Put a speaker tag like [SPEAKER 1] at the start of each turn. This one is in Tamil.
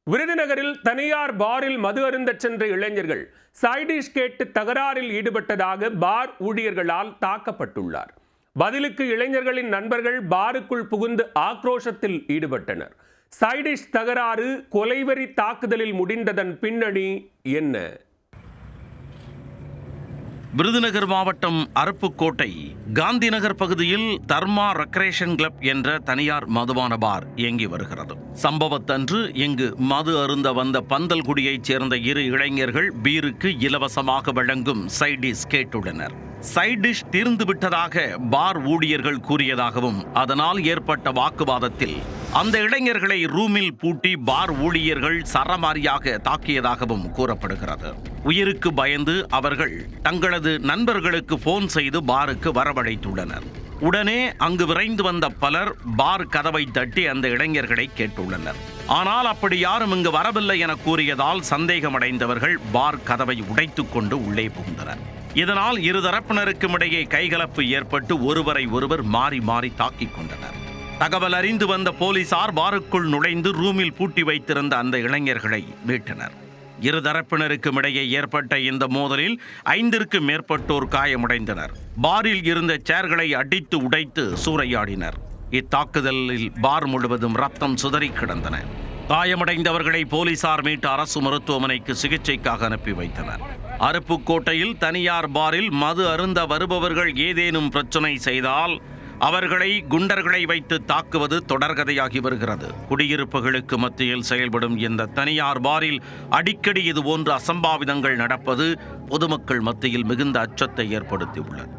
[SPEAKER 1] விருதுநகரில் தனியார் பாரில் மது அருந்தச் சென்ற இளைஞர்கள் சைடிஷ் கேட்டு தகராறில் ஈடுபட்டதாக பார் ஊழியர்களால் தாக்கப்பட்டுள்ளார். பதிலுக்கு இளைஞர்களின் நண்பர்கள் பாருக்குள் புகுந்து ஆக்ரோஷத்தில் ஈடுபட்டனர். சைடிஷ் தகராறு கொலைவெறி தாக்குதலில் முடிந்ததன் பின்னணி என்ன?
[SPEAKER 2] விருதுநகர் மாவட்டம் அருப்புக்கோட்டை காந்திநகர் பகுதியில் தர்மா ரெக்ரேஷன் கிளப் என்ற தனியார் மதுபான பார் இயங்கி வருகிறது. சம்பவத்தன்று இங்கு மது அருந்த வந்த பந்தல்குடியைச் சேர்ந்த இரு இளைஞர்கள் பீருக்கு இலவசமாக வழங்கும் சைடிஷ் கேட்டுள்ளனர். சைடிஷ் தீர்ந்து விட்டதாக பார் ஊழியர்கள் கூறியதாகவும் அதனால் ஏற்பட்ட வாக்குவாதத்தில் அந்த இளைஞர்களை ரூமில் பூட்டி பார் ஊழியர்கள் சரமாரியாக தாக்கியதாகவும் கூறப்படுகிறது. உயிருக்கு பயந்து அவர்கள் தங்களது நண்பர்களுக்கு போன் செய்து பாருக்கு வரவழைத்துள்ளனர். உடனே அங்கு விரைந்து வந்த பலர் பார் கதவை தட்டி அந்த இளைஞர்களை கேட்டுள்ளனர். ஆனால் அப்படி யாரும் இங்கு வரவில்லை என கூறியதால் சந்தேகமடைந்தவர்கள் பார் கதவை உடைத்துக் கொண்டு உள்ளே புகுந்தனர். இதனால் இருதரப்பினருக்கும் இடையே கைகலப்பு ஏற்பட்டு ஒருவரை ஒருவர் மாறி மாறி தாக்கிக் கொண்டனர். தகவல் அறிந்து வந்த போலீசார் பாருக்குள் நுழைந்து ரூமில் பூட்டி வைத்திருந்த அந்த இளைஞர்களை மீட்டனர். இருதரப்பினருக்கும் இடையே ஏற்பட்ட இந்த மோதலில் 5க்கும் மேற்பட்டோர் காயமடைந்தனர். பாரில் இருந்த சேர்களை அடித்து உடைத்து சூறையாடினர். இத்தாக்குதலில் பார் முழுவதும் ரத்தம் சிதறி கிடந்தன. காயமடைந்தவர்களை போலீசார் மீட்டு அரசு மருத்துவமனைக்கு சிகிச்சைக்காக அனுப்பி வைத்தனர். அருப்புக்கோட்டையில் தனியார் பாரில் மது அருந்த வருபவர்கள் ஏதேனும் பிரச்சனை செய்தால் அவர்களை குண்டர்களை வைத்து தாக்குவது தொடர்கதையாகி வருகிறது. குடியிருப்புகளுக்கு மத்தியில் செயல்படும் இந்த தனியார் பாரில் அடிக்கடி இதுபோன்ற அசம்பாவிதங்கள் நடப்பது பொதுமக்கள் மத்தியில் மிகுந்த அச்சத்தை ஏற்படுத்தியுள்ளது.